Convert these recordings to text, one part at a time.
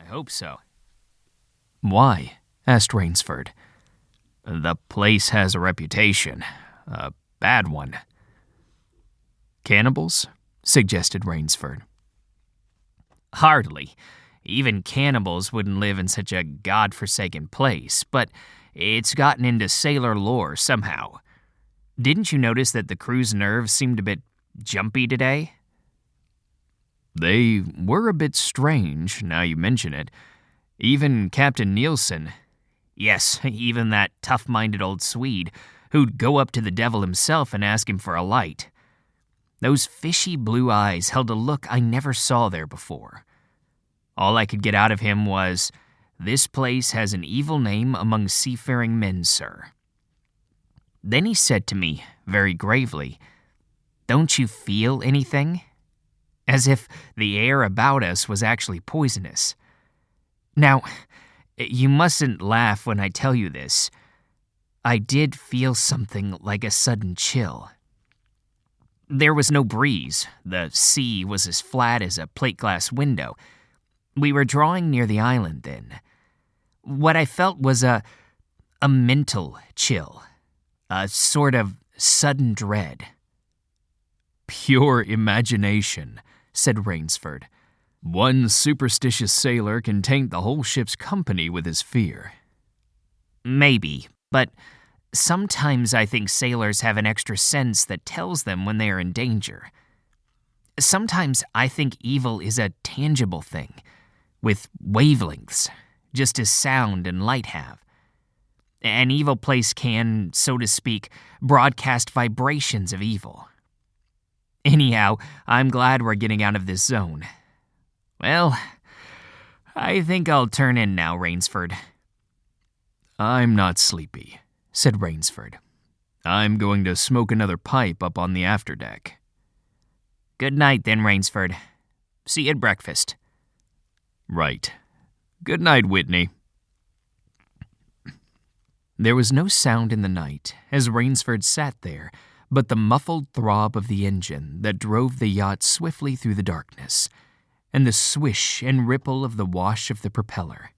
hope so. Why? Asked Rainsford. The place has a reputation. A bad one. Cannibals? Suggested Rainsford. Hardly. Even cannibals wouldn't live in such a godforsaken place, but it's gotten into sailor lore somehow. Didn't you notice that the crew's nerves seemed a bit jumpy today? They were a bit strange, now you mention it. Even Captain Nielsen. Yes, even that tough-minded old Swede, who'd go up to the devil himself and ask him for a light. Those fishy blue eyes held a look I never saw there before. All I could get out of him was, "This place has an evil name among seafaring men, sir." Then he said to me, very gravely, "Don't you feel anything?" As if the air about us was actually poisonous. Now, you mustn't laugh when I tell you this. I did feel something like a sudden chill. There was no breeze. The sea was as flat as a plate glass window. We were drawing near the island then. What I felt was a mental chill. A sort of sudden dread. Pure imagination, said Rainsford. One superstitious sailor can taint the whole ship's company with his fear. Maybe, but sometimes I think sailors have an extra sense that tells them when they are in danger. Sometimes I think evil is a tangible thing, with wavelengths, just as sound and light have. An evil place can, so to speak, broadcast vibrations of evil. Anyhow, I'm glad we're getting out of this zone. Well, I think I'll turn in now, Rainsford. I'm not sleepy, said Rainsford. I'm going to smoke another pipe up on the afterdeck. Good night, then, Rainsford. See you at breakfast. Right. Good night, Whitney. There was no sound in the night as Rainsford sat there but the muffled throb of the engine that drove the yacht swiftly through the darkness, and the swish and ripple of the wash of the propeller.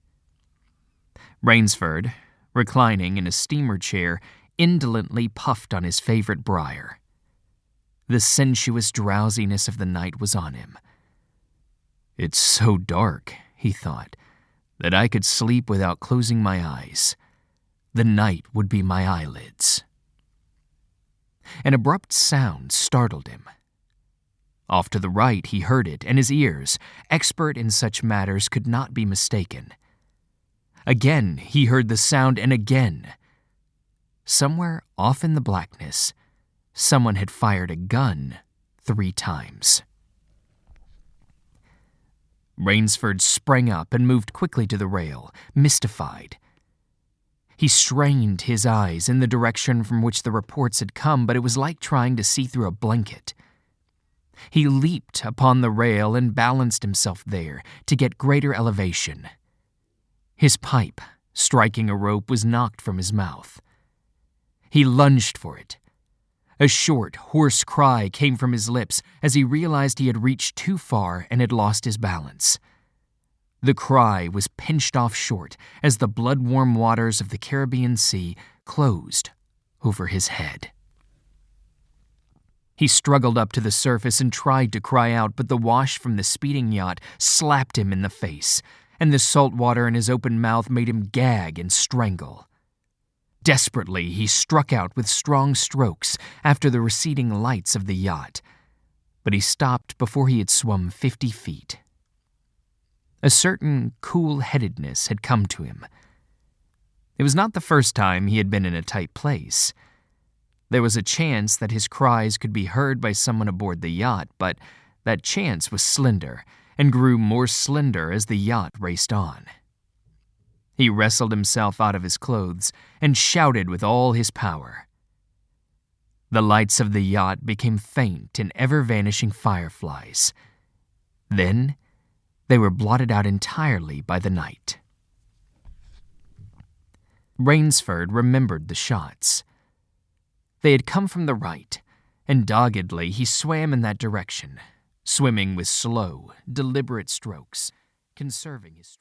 Rainsford, reclining in a steamer chair, indolently puffed on his favorite briar. The sensuous drowsiness of the night was on him. It's so dark, he thought, that I could sleep without closing my eyes. The night would be my eyelids. An abrupt sound startled him. Off to the right he heard it, and his ears, expert in such matters, could not be mistaken. Again he heard the sound, and again. Somewhere off in the blackness, someone had fired a gun 3 times. Rainsford sprang up and moved quickly to the rail, mystified. He strained his eyes in the direction from which the reports had come, but it was like trying to see through a blanket. He leaped upon the rail and balanced himself there to get greater elevation. His pipe, striking a rope, was knocked from his mouth. He lunged for it. A short, hoarse cry came from his lips as he realized he had reached too far and had lost his balance. The cry was pinched off short as the blood-warm waters of the Caribbean Sea closed over his head. He struggled up to the surface and tried to cry out, but the wash from the speeding yacht slapped him in the face, and the salt water in his open mouth made him gag and strangle. Desperately, he struck out with strong strokes after the receding lights of the yacht, but he stopped before he had swum 50 feet. A certain cool-headedness had come to him. It was not the first time he had been in a tight place. There was a chance that his cries could be heard by someone aboard the yacht, but that chance was slender and grew more slender as the yacht raced on. He wrestled himself out of his clothes and shouted with all his power. The lights of the yacht became faint in ever-vanishing fireflies. Then they were blotted out entirely by the night. Rainsford remembered the shots. They had come from the right, and doggedly he swam in that direction, swimming with slow, deliberate strokes, conserving his strength.